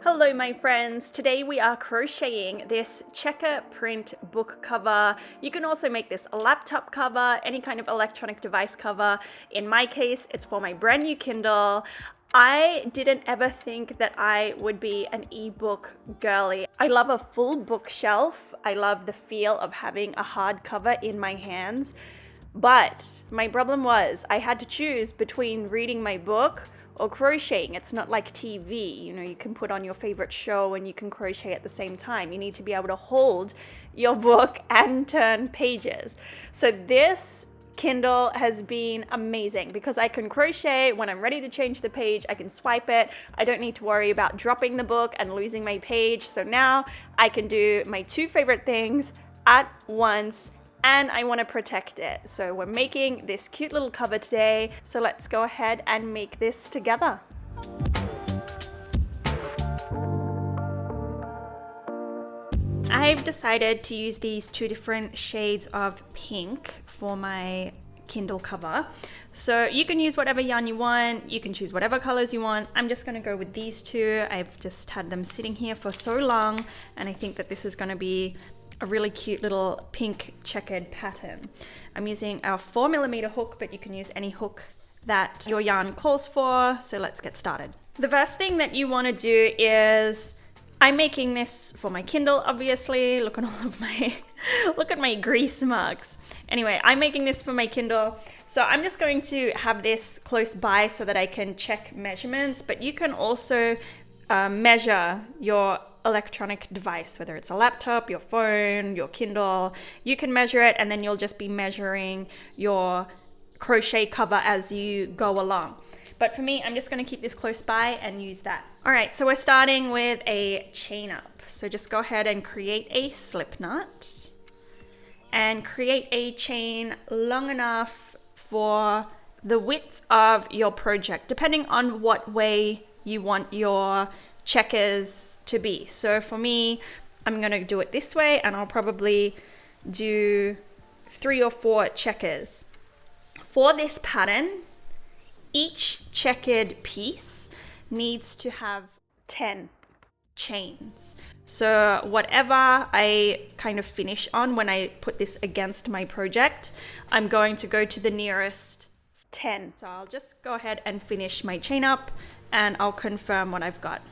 Hello my friends, today we are crocheting this checker print book cover. You can also make this a laptop cover, any kind of electronic device cover. In my case, it's for my brand new Kindle. I didn't ever think that I would be an ebook girly. I love a full bookshelf. I love the feel of having a hardcover in my hands. But my problem was I had to choose between reading my book or crocheting. It's not like TV, you can put on your favorite show and you can crochet at the same time. You need to be able to hold your book and turn pages. So this Kindle has been amazing because I can crochet when I'm ready to change the page. I can swipe it. I don't need to worry about dropping the book and losing my page. So now I can do my two favorite things at once, and I want to protect it. So we're making this cute little cover today. So let's go ahead and make this together. I've decided to use these two different shades of pink for my Kindle cover. So you can use whatever yarn you want. You can choose whatever colors you want. I'm just going to go with these two. I've just had them sitting here for so long, and I think that this is going to be a really cute little pink checkered pattern. I'm using a 4mm hook, but you can use any hook that your yarn calls for. So let's get started. The first thing that you want to do is, I'm making this for my Kindle, obviously. Look at all of my, look at my grease marks. Anyway, I'm making this for my Kindle. So I'm just going to have this close by so that I can check measurements, but you can also measure your electronic device, whether it's a laptop, your phone, your Kindle. You can measure it, and then you'll just be measuring your crochet cover as you go along. But for me, I'm just going to keep this close by and use that. All right, so we're starting with a chain up. So just go ahead and create a slip knot and create a chain long enough for the width of your project, depending on what way you want your checkers to be. So for me, I'm going to do it this way, and I'll probably do 3 or 4 checkers. For this pattern, each checkered piece needs to have 10 chains. So whatever I kind of finish on when I put this against my project, I'm going to go to the nearest 10. So I'll just go ahead and finish my chain up, and I'll confirm what I've got.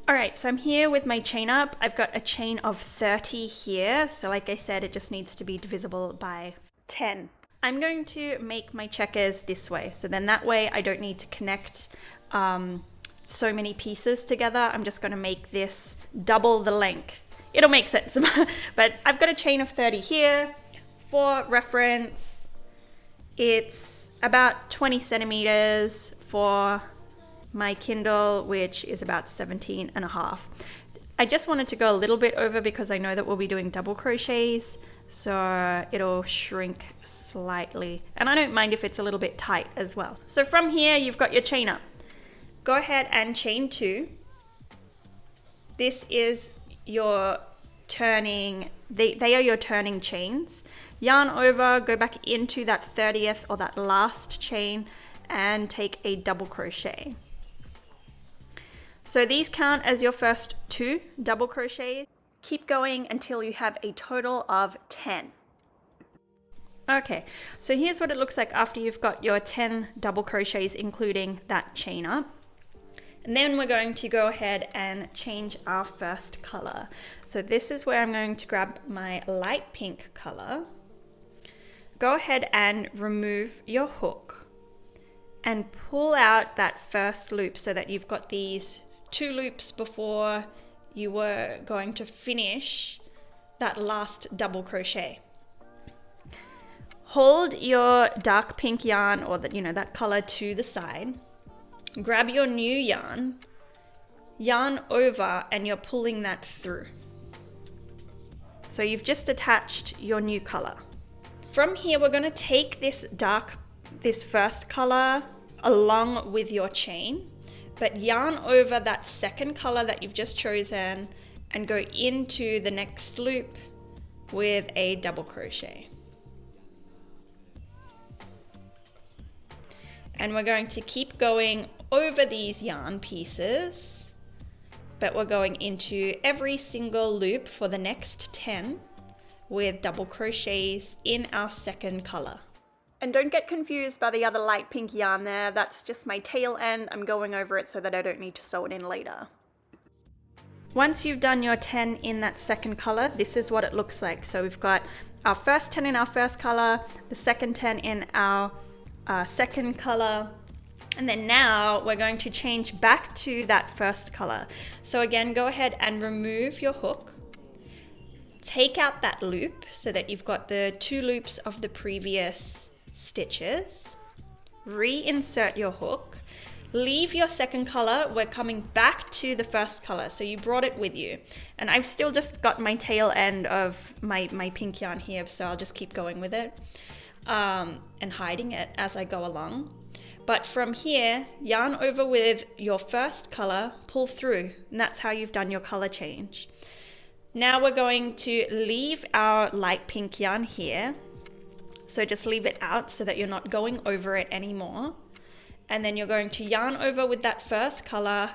All right, so I'm here with my chain up. I've got a chain of 30 here. So like I said, it just needs to be divisible by 10. I'm going to make my checkers this way. So then that way I don't need to connect so many pieces together. I'm just gonna make this double the length. It'll make sense, but I've got a chain of 30 here. For reference, it's about 20 centimeters for my Kindle, which is about 17.5. I just wanted to go a little bit over because I know that we'll be doing double crochets, so it'll shrink slightly. And I don't mind if it's a little bit tight as well. So from here, you've got your chain up. Go ahead and chain 2. This is your turning, they are your turning chains. Yarn over, go back into that 30th or that last chain and take a double crochet. So these count as your first 2 double crochets. Keep going until you have a total of 10. Okay, so here's what it looks like after you've got your 10 double crochets, including that chain up. And then we're going to go ahead and change our first color. So this is where I'm going to grab my light pink color. Go ahead and remove your hook and pull out that first loop so that you've got these 2 loops before you were going to finish that last double crochet. Hold your dark pink yarn, or that color, to the side. Grab your new yarn over, and you're pulling that through. So you've just attached your new color. From here, we're going to take this first color along with your chain, but yarn over that second color that you've just chosen and go into the next loop with a double crochet. And we're going to keep going over these yarn pieces but we're going into every single loop for the next 10 with double crochets in our second color. And don't get confused by the other light pink yarn there, that's just my tail end. I'm going over it so that I don't need to sew it in later. Once you've done your 10 in that second color, this is what it looks like. So we've got our first 10 in our first color, the second 10 in our second color, and then now we're going to change back to that first color. So again, go ahead and remove your hook. Take out that loop so that you've got the 2 loops of the previous stitches. Reinsert your hook. Leave your second color. We're coming back to the first color. So you brought it with you. And I've still just got my tail end of my pink yarn here, so I'll just keep going with it and hiding it as I go along. But from here, yarn over with your first color, pull through, and that's how you've done your color change. Now we're going to leave our light pink yarn here. So just leave it out so that you're not going over it anymore. And then you're going to yarn over with that first color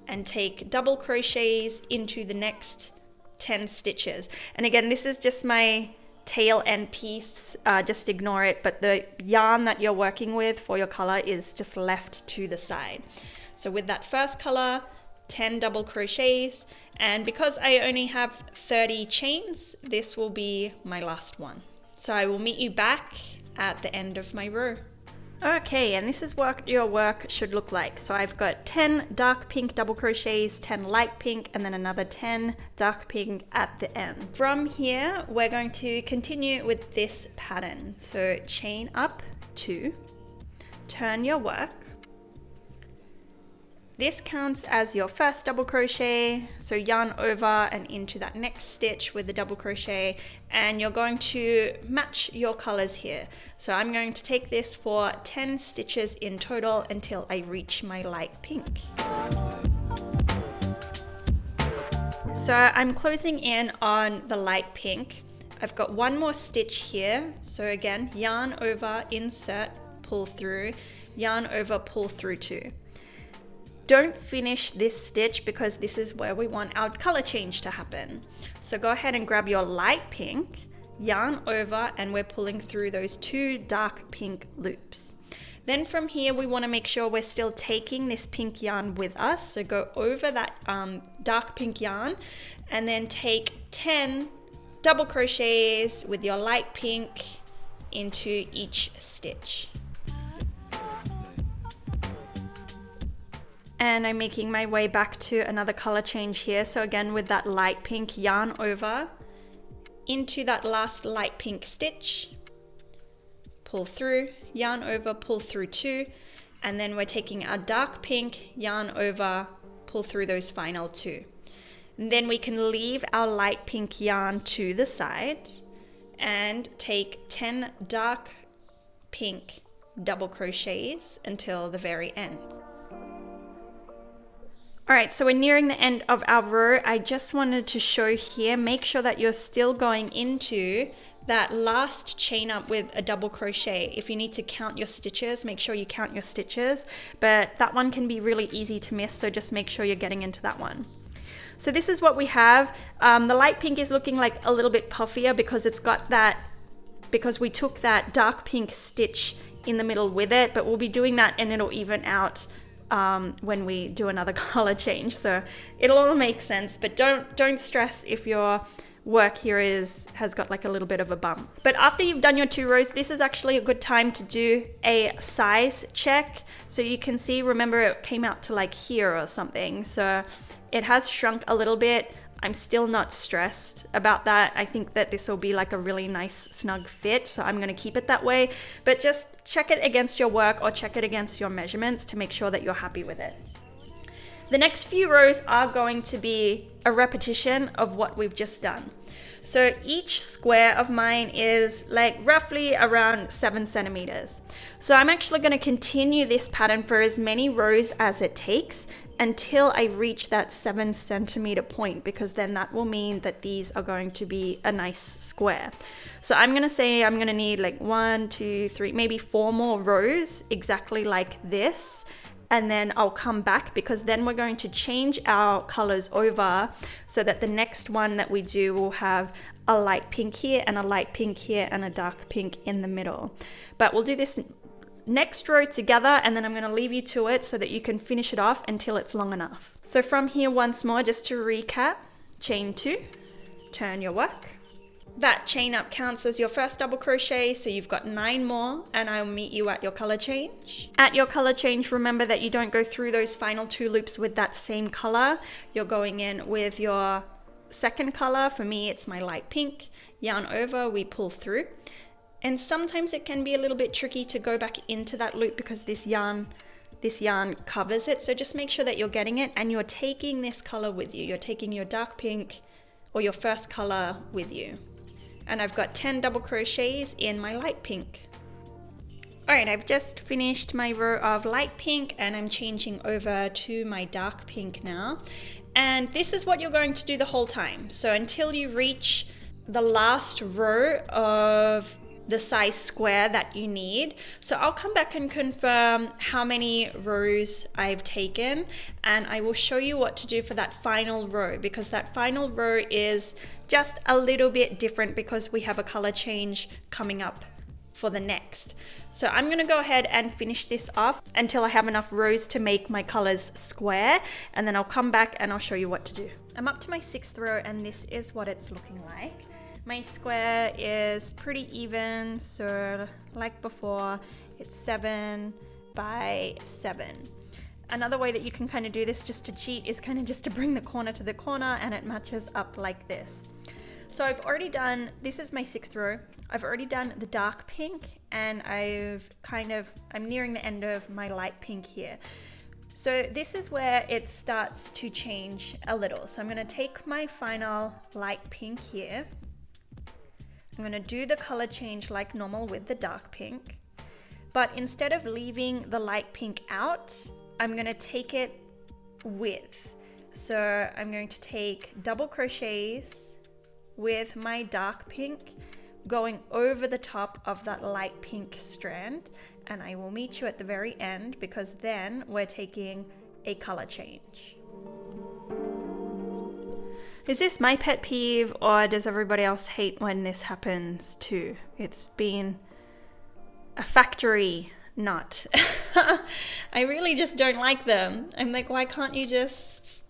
and take double crochets into the next 10 stitches. And again, this is just my tail end piece, just ignore it, but the yarn that you're working with for your color is just left to the side. So with that first color, 10 double crochets, and because I only have 30 chains, this will be my last one. So I will meet you back at the end of my row. Okay, and this is what your work should look like. So I've got 10 dark pink double crochets, 10 light pink, and then another 10 dark pink at the end. From here, we're going to continue with this pattern. So chain up 2, turn your work. This counts as your first double crochet, so yarn over and into that next stitch with the double crochet, and you're going to match your colors here. So I'm going to take this for 10 stitches in total until I reach my light pink. So I'm closing in on the light pink. I've got one more stitch here. So again, yarn over, insert, pull through, yarn over, pull through 2. Don't finish this stitch because this is where we want our color change to happen. So go ahead and grab your light pink, yarn over, and we're pulling through those 2 dark pink loops. Then from here, we want to make sure we're still taking this pink yarn with us. So go over that dark pink yarn and then take 10 double crochets with your light pink into each stitch. And I'm making my way back to another color change here. So again, with that light pink, yarn over into that last light pink stitch, pull through, yarn over, pull through 2, and then we're taking our dark pink, yarn over, pull through those final 2. And then we can leave our light pink yarn to the side and take 10 dark pink double crochets until the very end. All right, so we're nearing the end of our row. I just wanted to show here, make sure that you're still going into that last chain up with a double crochet. If you need to count your stitches, make sure you count your stitches, but that one can be really easy to miss, so just make sure you're getting into that one. So this is what we have. The light pink is looking like a little bit puffier because it's got that, because we took that dark pink stitch in the middle with it, but we'll be doing that and it'll even out when we do another color change, so it'll all make sense. But don't stress if your work here has got like a little bit of a bump. But after you've done your 2 rows, this is actually a good time to do a size check, so you can see, remember it came out to like here or something, so it has shrunk a little bit. I'm still not stressed about that. I think that this will be like a really nice snug fit, so I'm gonna keep it that way. But just check it against your work or check it against your measurements to make sure that you're happy with it. The next few rows are going to be a repetition of what we've just done. So each square of mine is like roughly around 7 centimeters. So I'm actually gonna continue this pattern for as many rows as it takes until I reach that 7 centimeter point, because then that will mean that these are going to be a nice square. So I'm gonna say I'm gonna need like 1, 2, 3, maybe 4 more rows exactly like this, and then I'll come back, because then we're going to change our colors over so that the next one that we do will have a light pink here and a light pink here and a dark pink in the middle. But we'll do this next row together, and then I'm going to leave you to it so that you can finish it off until it's long enough. So from here, once more, just to recap, chain 2, turn your work. That chain up counts as your first double crochet, so you've got 9 more, and I'll meet you at your color change. At your color change, remember that you don't go through those final 2 loops with that same color. You're going in with your second color. For me, it's my light pink. Yarn over, we pull through. And sometimes it can be a little bit tricky to go back into that loop because this yarn covers it. So just make sure that you're getting it and you're taking this color with you. You're taking your dark pink or your first color with you. And I've got 10 double crochets in my light pink. All right, I've just finished my row of light pink and I'm changing over to my dark pink now. And this is what you're going to do the whole time. So until you reach the last row of the size square that you need. So I'll come back and confirm how many rows I've taken, and I will show you what to do for that final row, because that final row is just a little bit different because we have a color change coming up for the next. So I'm going to go ahead and finish this off until I have enough rows to make my colors square, and then I'll come back and I'll show you what to do. I'm up to my 6th row and this is what it's looking like. My square is pretty even, so like before, it's 7 by 7. Another way that you can kind of do this just to cheat is kind of just to bring the corner to the corner and it matches up like this. So I've already done, this is my 6th row, I've already done the dark pink and I'm nearing the end of my light pink here. So this is where it starts to change a little. So I'm going to take my final light pink here. I'm going to do the color change like normal with the dark pink, but instead of leaving the light pink out, I'm going to take it with. So I'm going to take double crochets with my dark pink going over the top of that light pink strand, and I will meet you at the very end because then we're taking a color change. Is this my pet peeve, or does everybody else hate when this happens too? It's been a factory knot. I really just don't like them. I'm like, why can't you just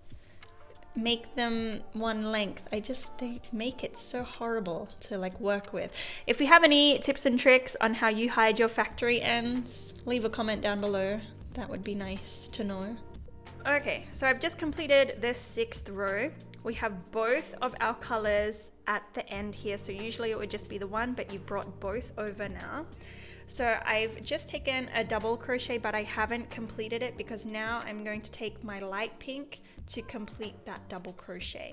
make them one length? They make it so horrible to like work with. If you have any tips and tricks on how you hide your factory ends, leave a comment down below. That would be nice to know. Okay, so I've just completed the 6th row. We have both of our colors at the end here. So usually it would just be the one, but you've brought both over now. So I've just taken a double crochet, but I haven't completed it because now I'm going to take my light pink to complete that double crochet.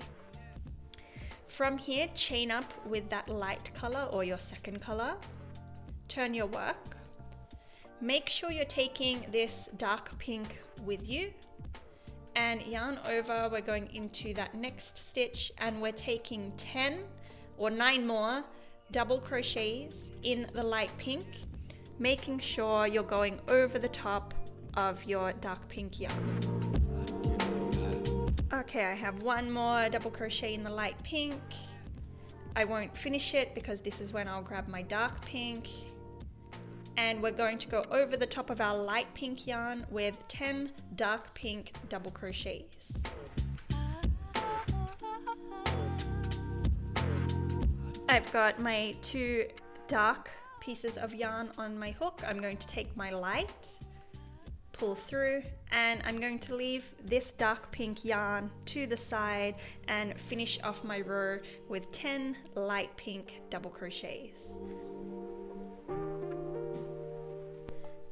From here, chain up with that light color or your second color. Turn your work. Make sure you're taking this dark pink with you. And yarn over, we're going into that next stitch and we're taking 10 or 9 more double crochets in the light pink, making sure you're going over the top of your dark pink yarn. Okay, I have 1 more double crochet in the light pink. I won't finish it because this is when I'll grab my dark pink. And we're going to go over the top of our light pink yarn with 10 dark pink double crochets. I've got my 2 dark pieces of yarn on my hook. I'm going to take my light, pull through, and I'm going to leave this dark pink yarn to the side and finish off my row with 10 light pink double crochets.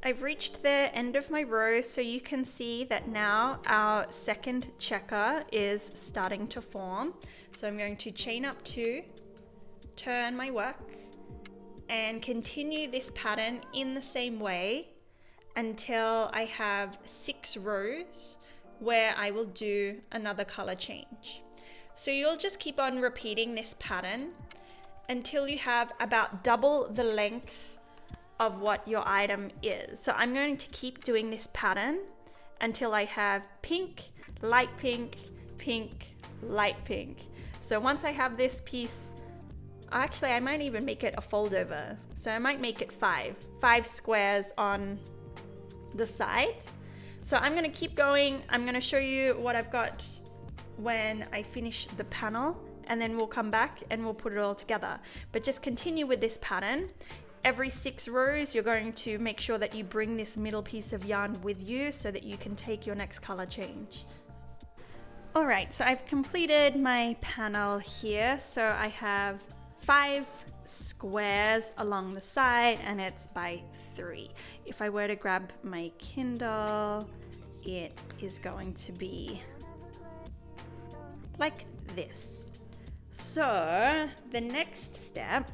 I've reached the end of my row, so you can see that now our second checker is starting to form. So I'm going to chain up 2, turn my work, and continue this pattern in the same way until I have 6 rows where I will do another color change. So you'll just keep on repeating this pattern until you have about double the length of what your item is. So I'm going to keep doing this pattern until I have pink, light pink, pink, light pink. So once I have this piece, actually I might even make it a fold over. So I might make it five squares on the side. So I'm gonna keep going. I'm gonna show you what I've got when I finish the panel, and then we'll come back and we'll put it all together. But just continue with this pattern. Every 6 rows, you're going to make sure that you bring this middle piece of yarn with you so that you can take your next color change. All right, so I've completed my panel here. So I have 5 squares along the side and it's by 3. If I were to grab my Kindle, it is going to be like this. So the next step,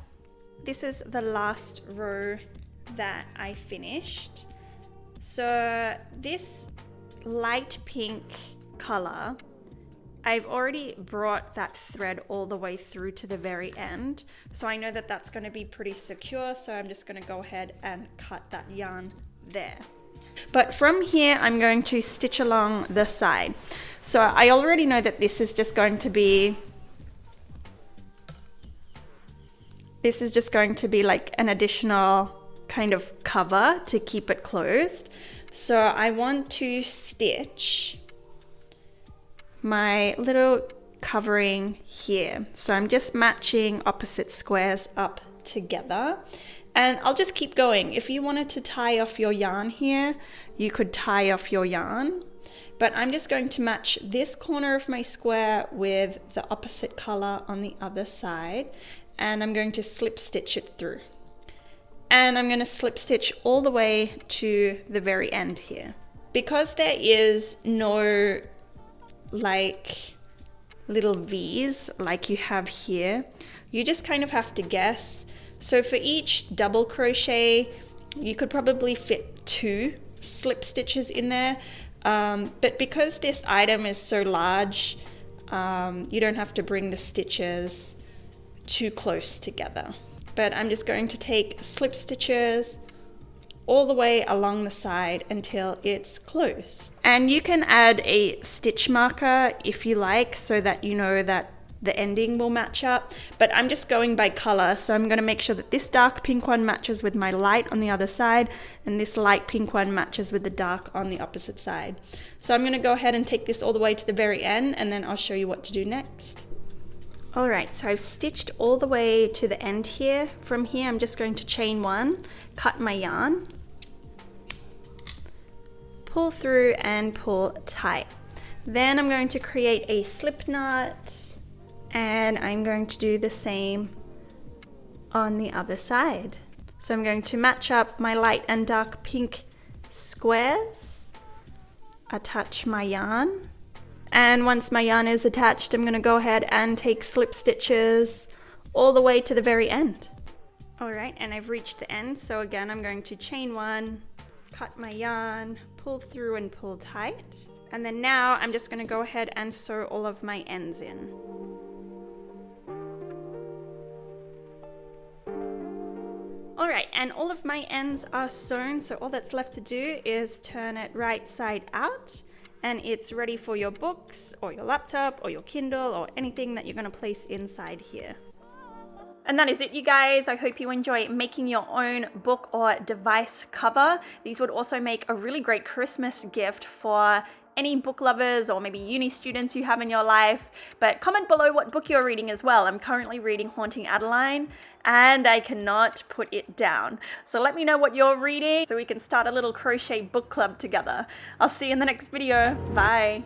this is the last row that I finished. So this light pink color, I've already brought that thread all the way through to the very end. So I know that that's going to be pretty secure. So I'm just going to go ahead and cut that yarn there. But from here, I'm going to stitch along the side. So I already know that this is just going to be like an additional kind of cover to keep it closed. So I want to stitch my little covering here. So I'm just matching opposite squares up together, and I'll just keep going. If you wanted to tie off your yarn here, you could tie off your yarn, but I'm just going to match this corner of my square with the opposite color on the other side, and I'm going to slip stitch it through. And I'm going to slip stitch all the way to the very end here. Because there is no like little V's like you have here, you just kind of have to guess. So for each double crochet, you could probably fit 2 slip stitches in there. But because this item is so large, you don't have to bring the stitches too close together. But I'm just going to take slip stitches all the way along the side until it's closed. And you can add a stitch marker if you like, so that you know that the ending will match up. But I'm just going by color, so I'm going to make sure that this dark pink one matches with my light on the other side, and this light pink one matches with the dark on the opposite side. So I'm going to go ahead and take this all the way to the very end, and then I'll show you what to do next. Alright, so I've stitched all the way to the end here. From here I'm just going to chain 1, cut my yarn, pull through and pull tight. Then I'm going to create a slip knot, and I'm going to do the same on the other side. So I'm going to match up my light and dark pink squares, attach my yarn, and once my yarn is attached, I'm going to go ahead and take slip stitches all the way to the very end. Alright, and I've reached the end, so again I'm going to chain 1, cut my yarn, pull through and pull tight, and then now I'm just going to go ahead and sew all of my ends in. Alright, and all of my ends are sewn, so all that's left to do is turn it right side out, and it's ready for your books or your laptop or your Kindle or anything that you're going to place inside here. And that is it, you guys. I hope you enjoy making your own book or device cover. These would also make a really great Christmas gift for any book lovers or maybe uni students you have in your life. But comment below what book you're reading as well. I'm currently reading Haunting Adeline and I cannot put it down. So let me know what you're reading so we can start a little crochet book club together. I'll see you in the next video. Bye.